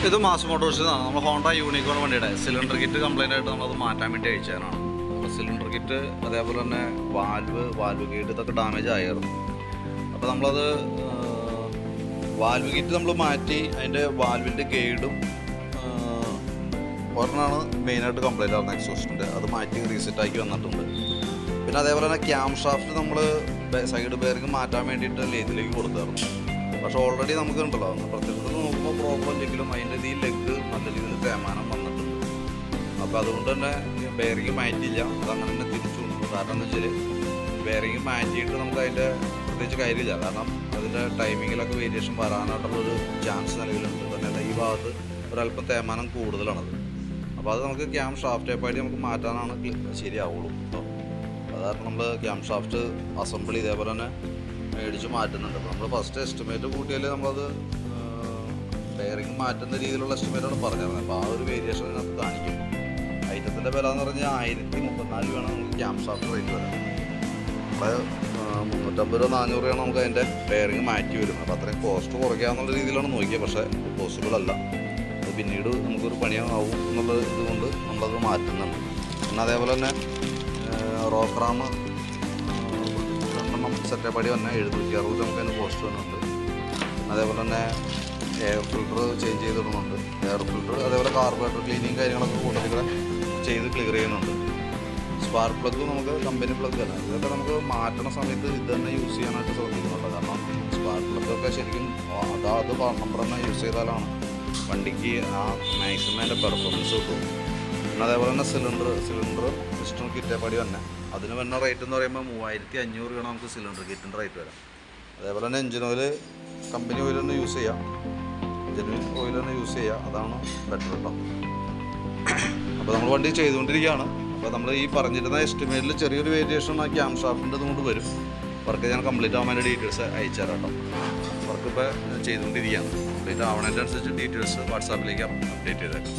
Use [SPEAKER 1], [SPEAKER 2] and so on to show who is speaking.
[SPEAKER 1] ഇത് മാസ് മോട്ടോഴ്സിൽ നിന്നാണ്. നമ്മൾ ഹോണ്ട യൂണിക്കോൺ വണ്ടിയുടെ സിലിണ്ടർ കിറ്റ് കംപ്ലൈൻ്റ് ആയിട്ട് നമ്മളത് മാറ്റാൻ വേണ്ടി അയച്ചതാണ്. അപ്പോൾ സിലിണ്ടർ കിറ്റ് അതേപോലെ തന്നെ വാൽവ് ഗേറ്റ് ഇതൊക്കെ ഡാമേജ് ആയിരുന്നു. അപ്പോൾ നമ്മളത് വാൽവ് കിറ്റ് നമ്മൾ മാറ്റി അതിൻ്റെ വാൽവിൻ്റെ ഗൈഡും ഒരെണ്ണമാണ് മെയിനായിട്ട് കംപ്ലൈൻ്റ് ആയിരുന്നു എക്സോസ്റ്റിൻ്റെ. അത് മാറ്റി റീസെറ്റാക്കി വന്നിട്ടുണ്ട്. പിന്നെ അതേപോലെ തന്നെ ക്യാം ഷാഫ്റ്റ് നമ്മൾ സൈഡ് ബെയറിംഗ് മാറ്റാൻ വേണ്ടിയിട്ട് ലേത്തിലേക്ക് കൊടുത്തായിരുന്നു. പക്ഷേ ഓൾറെഡി നമുക്ക് ഉണ്ടല്ലോ പ്രത്യക്ഷത്തിൽ നോക്കുമ്പോൾ പ്രോബ്ലം ഇല്ലെങ്കിലും അതിൻ്റെ ഈ ലെഗ് നല്ല രീതിയിൽ തേമാനം വന്നിട്ടുണ്ട്. അപ്പോൾ അതുകൊണ്ട് തന്നെ ബെയറിംഗ് മാറ്റിയില്ല, അതങ്ങനെ തന്നെ തിരിച്ചു കൊണ്ടു. കാരണം എന്താ വെച്ചാൽ ബെയറിംഗ് മാറ്റിയിട്ട് നമുക്ക് അതിൻ്റെ പ്രത്യേകിച്ച് കാര്യമില്ല. കാരണം അതിൻ്റെ ടൈമിങ്ങിലൊക്കെ വേരിയേഷൻ വരാനായിട്ടുള്ളൊരു ചാൻസ് നിലവിലുണ്ട്. തന്നെയല്ല ഈ ഭാഗത്ത് ഒരല്പം തേമാനം കൂടുതലാണത്. അപ്പോൾ അത് നമുക്ക് ക്യാം ഷാഫ്റ്റ് ടൈപ്പായിട്ട് നമുക്ക് മാറ്റാനാണ് ശരിയാവുള്ളൂ കേട്ടോ. അതായത് നമ്മൾ ക്യാം ഷാഫ്റ്റ് അസംബിൾ ഇതേപോലെ തന്നെ മേടിച്ച് മാറ്റുന്നുണ്ട്. അപ്പോൾ നമ്മൾ ഫസ്റ്റ് എസ്റ്റിമേറ്റ് കൂട്ടിയാൽ നമ്മളത് ബെയറിംഗ് മാറ്റുന്ന രീതിയിലുള്ള എസ്റ്റിമേറ്റാണ് പറഞ്ഞിരുന്നത്. അപ്പോൾ ആ ഒരു വേരിയേഷൻ നമുക്ക് കാണിക്കും. ഐറ്റത്തിൻ്റെ വില എന്ന് പറഞ്ഞാൽ 1034 രൂപയാണ് നമുക്ക് ക്യാം ഷാഫ്റ്റ് റേറ്റ് വരാം. നമ്മൾ 350 രൂപ 400 രൂപയാണ് നമുക്ക് അതിൻ്റെ ബെയറിംഗ് മാറ്റി വരുന്നത്. അപ്പോൾ അത്രയും കോസ്റ്റ് കുറയ്ക്കാമെന്നുള്ള രീതിയിലാണ് നോക്കിയത്. പക്ഷേ പോസിബിൾ അല്ല. അത് പിന്നീട് നമുക്കൊരു പണിയാവും എന്നുള്ള ഇതുകൊണ്ട് നമ്മളത് മാറ്റുന്നുണ്ട്. പിന്നെ അതേപോലെ തന്നെ റോക്രാം സെറ്റപ്പ് അടി തന്നെ 760 നമുക്ക് അതിന് കോസ്റ്റ് വരുന്നുണ്ട്. അതേപോലെ തന്നെ എയർ ഫിൽറ്റർ ചേഞ്ച് ചെയ്തിടുന്നുണ്ട്. എയർ ഫിൽറ്റർ അതേപോലെ കാർബറേറ്റർ ക്ലീനിങ് കാര്യങ്ങളൊക്കെ കൂടുതൽ ചെയ്ത് ക്ലിയർ ചെയ്യുന്നുണ്ട്. സ്പാർക്ക് പ്ലഗ് നമുക്ക് കമ്പനി പ്ലഗ് അല്ല, ഇതൊക്കെ നമുക്ക് മാറ്റണ സമയത്ത് ഇത് തന്നെ യൂസ് ചെയ്യാനായിട്ട് ശ്രദ്ധിക്കുന്നുണ്ട്. കാരണം സ്പാർക്ക് പ്ലഗൊക്കെ ശരിക്കും അത് നമ്പർ തന്നെ യൂസ് ചെയ്താലാണ് വണ്ടിക്ക് ആ മാക്സിമം അതിൻ്റെ പെർഫോമൻസ് കിട്ടും. പിന്നെ അതേപോലെ തന്നെ സിലിണ്ടർ പിസ്റ്റൺ കിറ്റേപ്പാടി തന്നെ അതിന് വരുന്ന റേറ്റ് എന്ന് പറയുമ്പോൾ 3500 രൂപയാണ് നമുക്ക് സിലിണ്ടർ കിറ്റിൻ്റെ റേറ്റ് വരാം. അതേപോലെ തന്നെ എഞ്ചിൻ ഓയിൽ കമ്പനി ഓയിൽ തന്നെ യൂസ് ചെയ്യാം, ജെനുവിൻ ഓയിൽ തന്നെ യൂസ് ചെയ്യുക, അതാണ് ബെറ്റർ കേട്ടോ. അപ്പോൾ നമ്മൾ വണ്ടി ചെയ്തുകൊണ്ടിരിക്കുകയാണ്. അപ്പോൾ നമ്മൾ ഈ പറഞ്ഞിരുന്ന എസ്റ്റിമേറ്റിൽ ചെറിയൊരു വേരിയേഷൻ ആ ക്യാം ഷാഫ്റ്റിൻ്റെ കൊണ്ട് വരും. വർക്ക് ഞാൻ കംപ്ലീറ്റ് ആവാൻ വേണ്ടി ഡീറ്റെയിൽസ് അയച്ചു തരാം കേട്ടോ. വർക്ക് ഇപ്പോൾ ചെയ്തുകൊണ്ടിരിക്കുകയാണ്. കംപ്ലീറ്റ് ആവണതിൻ്റെ അനുസരിച്ച് ഡീറ്റെയിൽസ് വാട്സാപ്പിലേക്ക് അപ്ഡേറ്റ് ചെയ്തേക്കാം.